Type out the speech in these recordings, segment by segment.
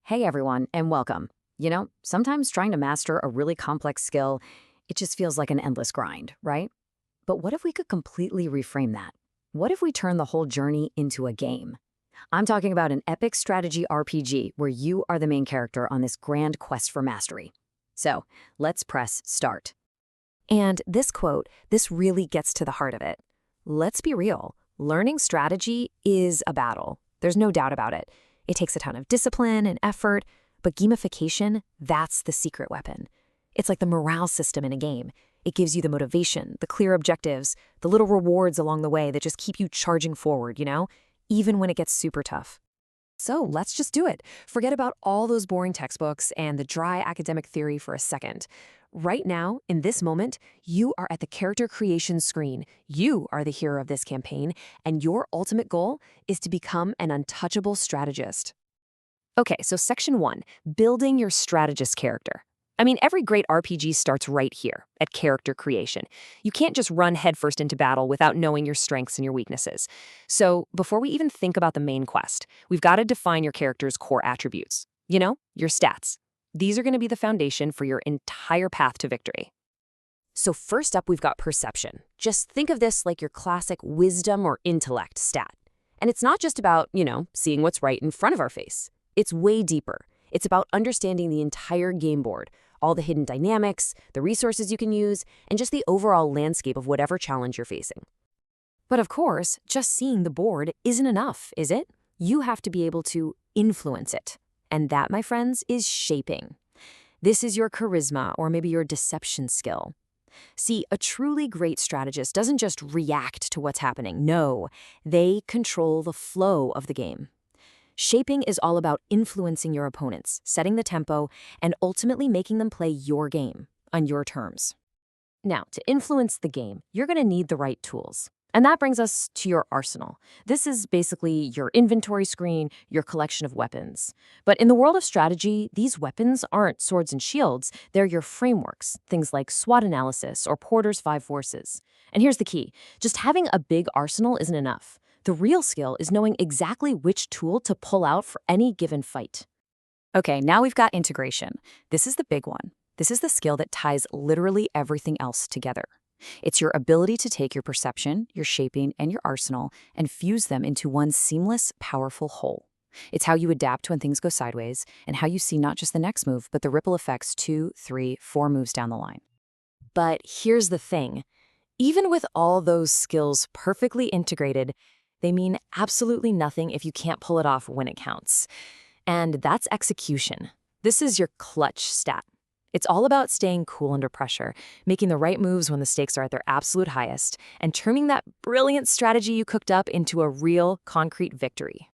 Hey everyone, and welcome. Sometimes trying to master a really complex skill, it just feels like an endless grind, right? But what if we could completely reframe that? What if we turn the whole journey into a game? I'm talking about an epic strategy RPG where you are the main character on this grand quest for mastery. So, let's press start. And this quote, this really gets to the heart of it. Let's be real. Learning strategy is a battle. There's no doubt about it. It takes a ton of discipline and effort, but gamification, that's the secret weapon. It's like the morale system in a game. It gives you the motivation, the clear objectives, the little rewards along the way that just keep you charging forward, even when it gets super tough. So let's just do it. Forget about all those boring textbooks and the dry academic theory for a second. Right now, in this moment, you are at the character creation screen. You are the hero of this campaign, and your ultimate goal is to become an untouchable strategist. Okay, so section 1, building your strategist character. Every great RPG starts right here, at character creation. You can't just run headfirst into battle without knowing your strengths and your weaknesses. So before we even think about the main quest, we've got to define your character's core attributes. Your stats. These are going to be the foundation for your entire path to victory. So first up, we've got perception. Just think of this like your classic wisdom or intellect stat. And it's not just about, seeing what's right in front of our face. It's way deeper. It's about understanding the entire game board, all the hidden dynamics, the resources you can use, and just the overall landscape of whatever challenge you're facing. But of course, just seeing the board isn't enough, is it? You have to be able to influence it. And that, my friends, is shaping. This is your charisma or maybe your deception skill. See, a truly great strategist doesn't just react to what's happening. No, they control the flow of the game. Shaping is all about influencing your opponents, setting the tempo, and ultimately making them play your game on your terms. Now, to influence the game, you're going to need the right tools. And that brings us to your arsenal. This is basically your inventory screen, your collection of weapons. But in the world of strategy, these weapons aren't swords and shields, they're your frameworks, things like SWOT analysis or Porter's 5 forces. And here's the key, just having a big arsenal isn't enough. The real skill is knowing exactly which tool to pull out for any given fight. Okay, now we've got integration. This is the big one. This is the skill that ties literally everything else together. It's your ability to take your perception, your shaping, and your arsenal and fuse them into one seamless, powerful whole. It's how you adapt when things go sideways and how you see not just the next move, but the ripple effects 2, 3, 4 moves down the line. But here's the thing. Even with all those skills perfectly integrated, they mean absolutely nothing if you can't pull it off when it counts. And that's execution. This is your clutch stat. It's all about staying cool under pressure, making the right moves when the stakes are at their absolute highest, and turning that brilliant strategy you cooked up into a real, concrete victory.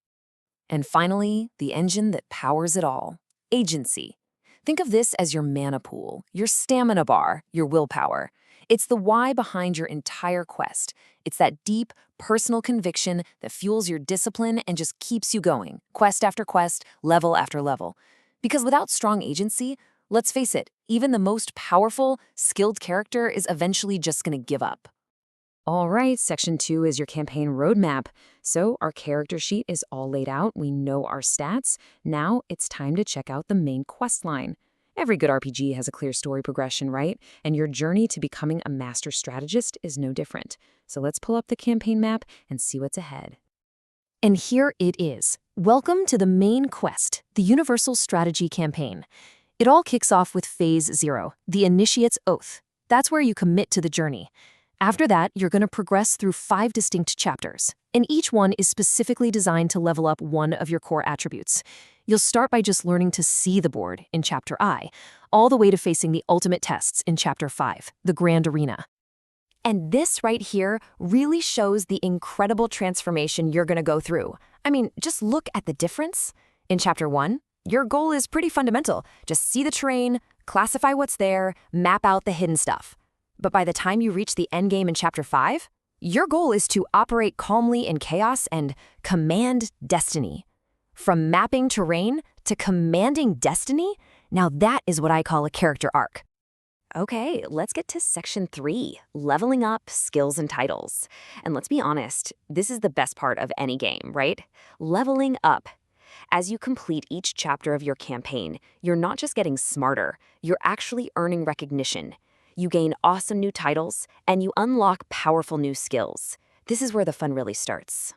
And finally, the engine that powers it all, agency. Think of this as your mana pool, your stamina bar, your willpower. It's the why behind your entire quest. It's that deep, personal conviction that fuels your discipline and just keeps you going, quest after quest, level after level. Because without strong agency, let's face it, even the most powerful, skilled character is eventually just going to give up. All right, section 2 is your campaign roadmap. So our character sheet is all laid out. We know our stats. Now it's time to check out the main quest line. Every good RPG has a clear story progression, right? And your journey to becoming a master strategist is no different. So let's pull up the campaign map and see what's ahead. And here it is. Welcome to the main quest, the Universal Strategy Campaign. It all kicks off with Phase 0, the Initiate's Oath. That's where you commit to the journey. After that, you're going to progress through 5 distinct chapters, and each one is specifically designed to level up one of your core attributes. You'll start by just learning to see the board in Chapter I, all the way to facing the ultimate tests in Chapter 5, the Grand Arena. And this right here really shows the incredible transformation you're going to go through. Just look at the difference. In Chapter 1, your goal is pretty fundamental. Just see the terrain, classify what's there, map out the hidden stuff. But by the time you reach the endgame in Chapter 5, your goal is to operate calmly in chaos and command destiny. From mapping terrain to commanding destiny, now that is what I call a character arc. Okay, let's get to Section 3, leveling up skills and titles. And let's be honest, this is the best part of any game, right? Leveling up. As you complete each chapter of your campaign, you're not just getting smarter, you're actually earning recognition. You gain awesome new titles, and you unlock powerful new skills. This is where the fun really starts.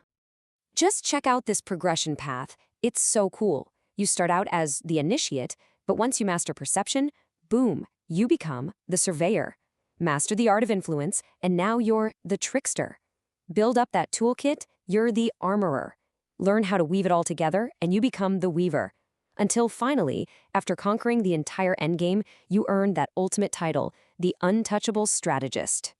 Just check out this progression path. It's so cool. You start out as the initiate, but once you master perception, boom, you become the surveyor. Master the art of influence, and now you're the trickster. Build up that toolkit, you're the armorer. Learn how to weave it all together, and you become the weaver. Until finally, after conquering the entire endgame, you earn that ultimate title, the Untouchable Strategist.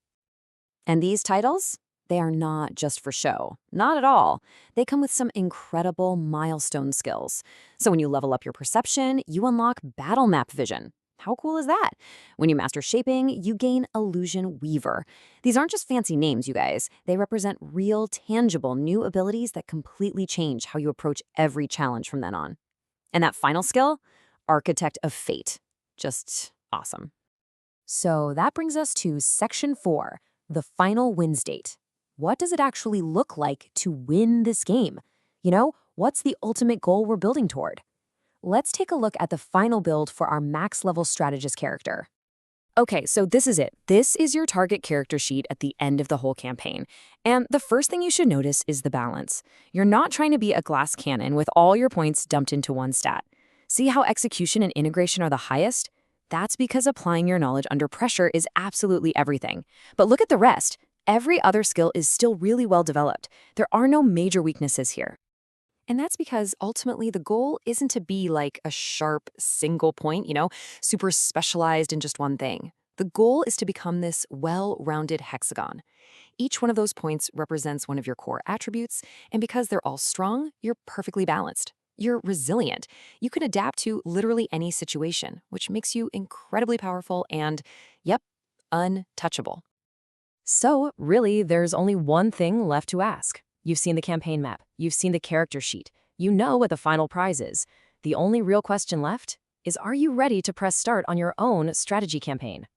And these titles? They are not just for show. Not at all. They come with some incredible milestone skills. So when you level up your perception, you unlock battle map vision. How cool is that? When you master shaping, you gain illusion weaver. These aren't just fancy names, you guys. They represent real, tangible new abilities that completely change how you approach every challenge from then on. And that final skill? Architect of Fate. Just awesome. So that brings us to Section 4, the final win state. What does it actually look like to win this game? What's the ultimate goal we're building toward? Let's take a look at the final build for our max level strategist character. Okay, so this is it. This is your target character sheet at the end of the whole campaign. And the first thing you should notice is the balance. You're not trying to be a glass cannon with all your points dumped into one stat. See how execution and integration are the highest? That's because applying your knowledge under pressure is absolutely everything. But look at the rest. Every other skill is still really well developed. There are no major weaknesses here. And that's because ultimately the goal isn't to be like a sharp single point, super specialized in just one thing. The goal is to become this well-rounded hexagon. Each one of those points represents one of your core attributes, and because they're all strong, you're perfectly balanced. You're resilient. You can adapt to literally any situation, which makes you incredibly powerful and, yep, untouchable. So, really, there's only one thing left to ask. You've seen the campaign map. You've seen the character sheet. You know what the final prize is. The only real question left is, are you ready to press start on your own strategy campaign?